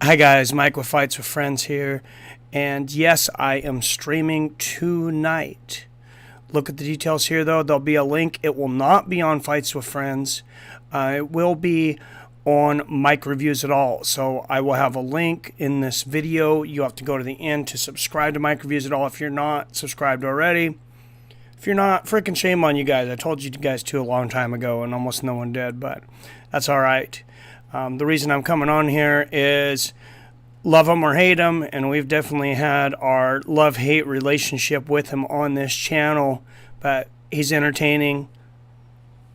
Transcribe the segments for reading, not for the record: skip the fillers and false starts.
Hi guys, Mike with Fights with Friends here, and yes, I am streaming tonight. Look at the details here though, there'll be a link. It will not be on Fights with Friends. It will be on Mike Reviews It All. So I will have a link in this video. You have to go to the end to subscribe to Mike Reviews It All if you're not subscribed already. If you're not, freaking shame on you guys. I told you guys to a long time ago and almost no one did, but that's alright. The reason I'm coming on here is love him or hate him, and we've definitely had our love-hate relationship with him on this channel, but he's entertaining.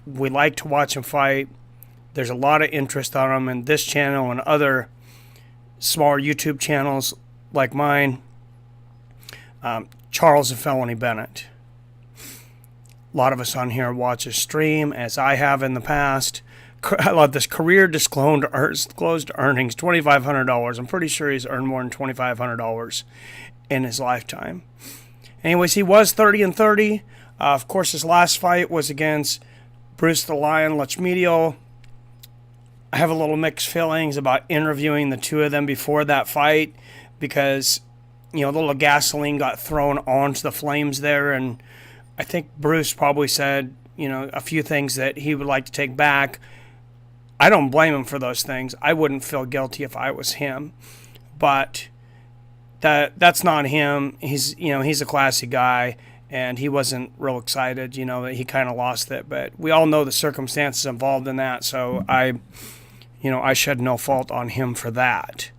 We like to watch him fight. There's a lot of interest on him in this channel and other smaller YouTube channels like mine. Charles and Felony Bennett. A lot of us on here watch his stream, as I have in the past. I love this. Career disclosed earnings, $2,500. I'm pretty sure he's earned more than $2,500 in his lifetime. Anyways, he was 30-30. Of course, his last fight was against Bruce the Lion Lachmedio. I have a little mixed feelings about interviewing the two of them before that fight because, you know, a little gasoline got thrown onto the flames there, and I think Bruce probably said, you know, a few things that he would like to take back. I don't blame him for those things. I wouldn't feel guilty if I was him, but that's not him. He's a classy guy, and he wasn't real excited. You know, that he kind of lost it, but we all know the circumstances involved in that. So I shed no fault on him for that.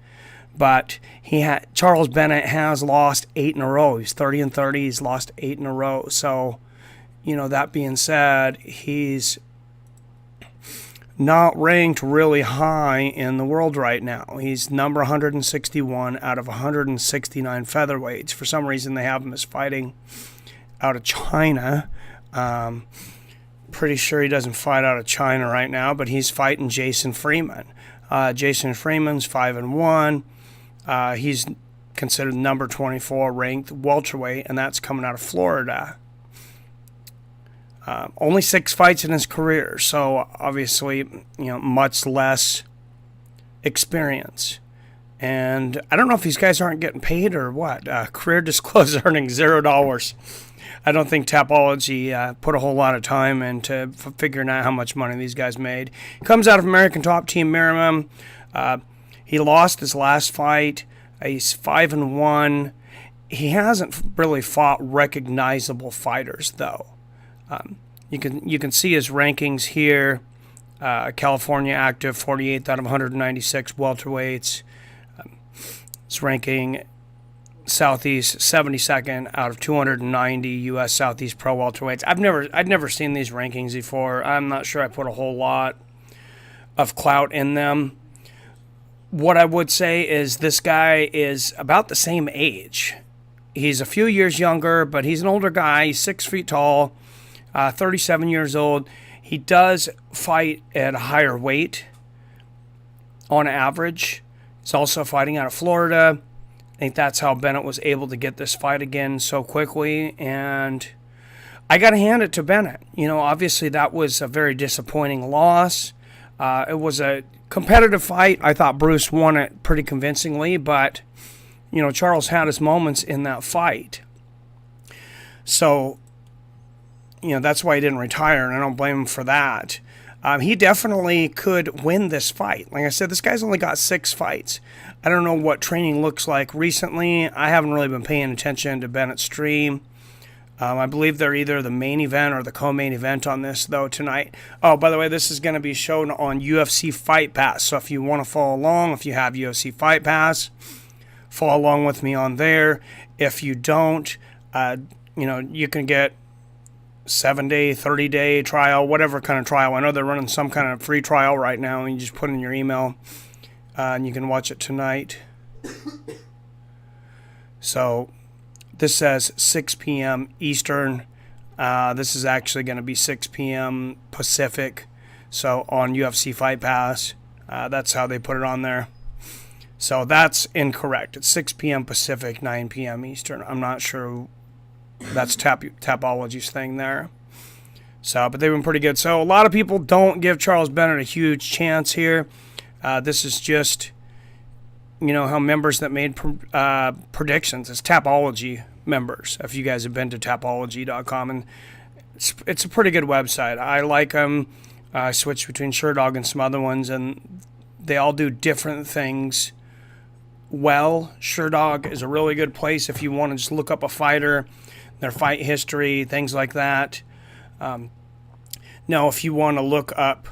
But Charles Bennett has lost 8 in a row. He's 30-30. He's lost 8 in a row. So, you know, that being said, he's not ranked really high in the world right now. He's number 161 out of 169 featherweights. For some reason, they have him as fighting out of China. Pretty sure he doesn't fight out of China right now, but he's fighting Jason Freeman. Jason Freeman's 5-1. He's considered number 24 ranked welterweight, and that's coming out of Florida. Only 6 fights in his career, so obviously, you know, much less experience. And I don't know if these guys aren't getting paid or what. Career disclosed earning $0. I don't think Tapology put a whole lot of time into figuring out how much money these guys made. Comes out of American Top Team Merriman. He lost his last fight. He's 5-1. He hasn't really fought recognizable fighters, though. You can see his rankings here. California active, 48th out of 196 welterweights. His ranking Southeast, 72nd out of 290 U.S. Southeast pro welterweights. I'd never seen these rankings before. I'm not sure I put a whole lot of clout in them. What I would say is this guy is about the same age. He's a few years younger, but he's an older guy. He's 6 feet tall. 37 years old. He does fight at a higher weight on average. He's also fighting out of Florida. I think that's how Bennett was able to get this fight again so quickly. And I got to hand it to Bennett. You know, obviously that was a very disappointing loss. It was a competitive fight. I thought Bruce won it pretty convincingly, but, you know, Charles had his moments in that fight. So, you know, that's why he didn't retire, and I don't blame him for that. He definitely could win this fight. Like I said, this guy's only got 6 fights. I don't know what training looks like recently. I haven't really been paying attention to Bennett's stream. I believe they're either the main event or the co-main event on this, though, tonight. Oh, by the way, this is going to be shown on UFC Fight Pass. So if you want to follow along, if you have UFC Fight Pass, follow along with me on there. If you don't, you know, you can get 7-day, 30-day trial, whatever kind of trial. I know they're running some kind of free trial right now, and you just put in your email, and you can watch it tonight. So this says 6 p.m. Eastern. This is actually going to be 6 p.m. Pacific. So on UFC Fight Pass, that's how they put it on there. So that's incorrect. It's 6 p.m. Pacific, 9 p.m. Eastern. I'm not sure. That's Tapology's thing there. So, but they've been pretty good. So a lot of people don't give Charles Bennett a huge chance here. This is just how members that made predictions. It's Tapology members. If you guys have been to tapology.com, and it's a pretty good website. I like them. I switch between SureDog and some other ones, and they all do different things well. SureDog is a really good place if you want to just look up a fighter, their fight history, things like that. Now, if you want to look up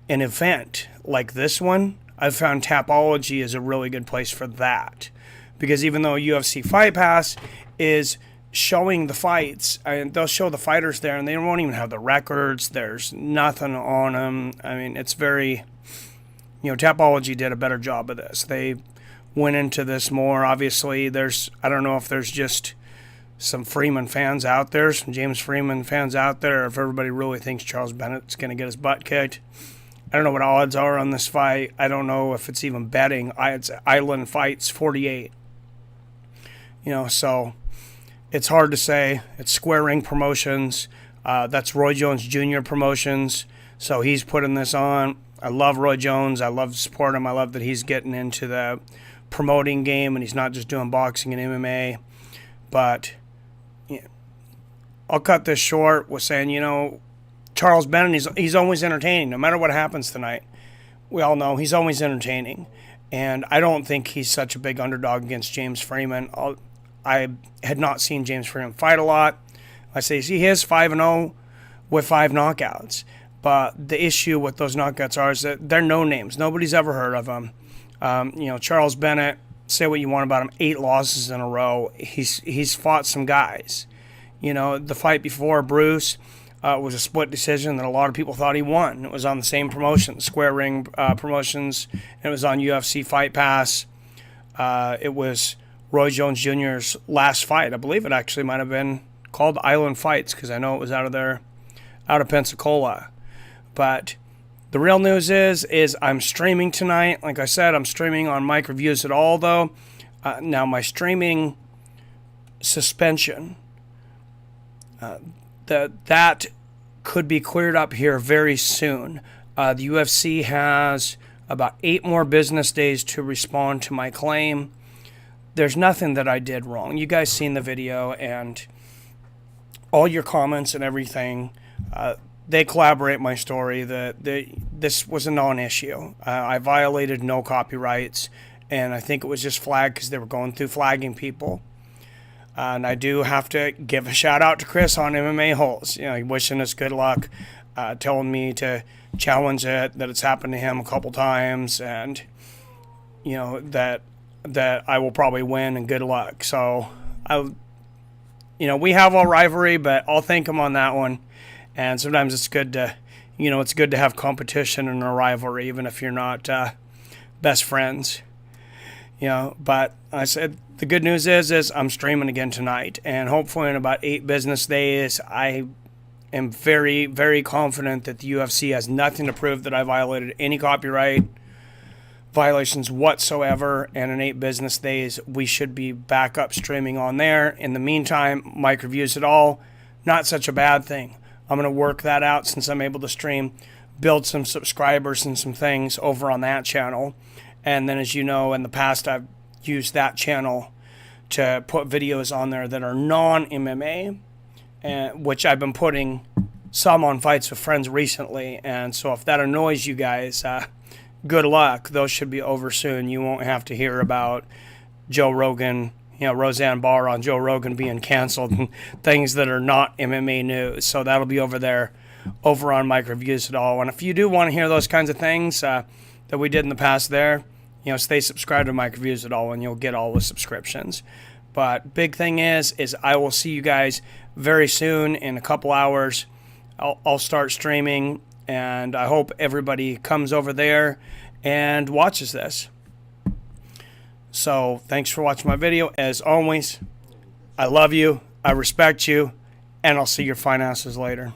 an event like this one, I've found Tapology is a really good place for that. Because even though UFC Fight Pass is showing the fights, and they'll show the fighters there, and they won't even have the records. There's nothing on them. I mean, it's very, Tapology did a better job of this. They went into this more. Obviously, I don't know if there's just some Freeman fans out there, some James Freeman fans out there, or if everybody really thinks Charles Bennett's going to get his butt kicked. I don't know what odds are on this fight. I don't know if it's even betting. It's Island Fights 48. So it's hard to say. It's Square Ring Promotions. That's Roy Jones Jr. Promotions. So he's putting this on. I love Roy Jones. I love to support him. I love that he's getting into the promoting game and he's not just doing boxing and MMA. But I'll cut this short with saying, Charles Bennett, he's always entertaining. No matter what happens tonight, we all know he's always entertaining. And I don't think he's such a big underdog against James Freeman. I had not seen James Freeman fight a lot. I say he is 5-0 with 5 knockouts. But the issue with those knockouts is that they're no names. Nobody's ever heard of them. Charles Bennett, say what you want about him, 8 losses in a row. He's fought some guys. The fight before Bruce was a split decision that a lot of people thought he won. It was on the same promotion, Square Ring Promotions, and it was on UFC Fight Pass. It was Roy Jones Jr.'s last fight. I believe it actually might have been called Island Fights because I know it was out of Pensacola. But the real news is I'm streaming tonight. Like I said, I'm streaming on Mike Reviews It All, though. Now, my streaming suspension, that could be cleared up here very soon. The UFC has about 8 more business days to respond to my claim. There's nothing that I did wrong. You guys seen the video, and all your comments and everything, they collaborate my story. This was a non-issue. I violated no copyrights, and I think it was just flagged because they were going through flagging people. And I do have to give a shout out to Chris on MMA Holes. Wishing us good luck, telling me to challenge it, that it's happened to him a couple times, and that I will probably win and good luck. So we have a rivalry, but I'll thank him on that one. And sometimes it's good to, it's good to have competition and a rivalry, even if you're not best friends. But I said the good news is I'm streaming again tonight, and hopefully in about 8 business days, I am very, very confident that the UFC has nothing to prove that I violated any copyright violations whatsoever, and in 8 business days, we should be back up streaming on there. In the meantime, Mike Reviews It All, not such a bad thing. I'm going to work that out since I'm able to stream, build some subscribers and some things over on that channel. And then, as you know, in the past, I've used that channel to put videos on there that are non-MMA, which I've been putting some on Fights with Friends recently. And so if that annoys you guys, good luck. Those should be over soon. You won't have to hear about Joe Rogan, Roseanne Barr on Joe Rogan being canceled and things that are not MMA news. So that'll be over there, over on Mike Reviews It All. And if you do want to hear those kinds of things that we did in the past there, stay subscribed to Mike Reviews It All and you'll get all the subscriptions. But big thing is I will see you guys very soon in a couple hours. I'll start streaming, and I hope everybody comes over there and watches this. So thanks for watching my video. As always, I love you, I respect you, and I'll see your fine asses later.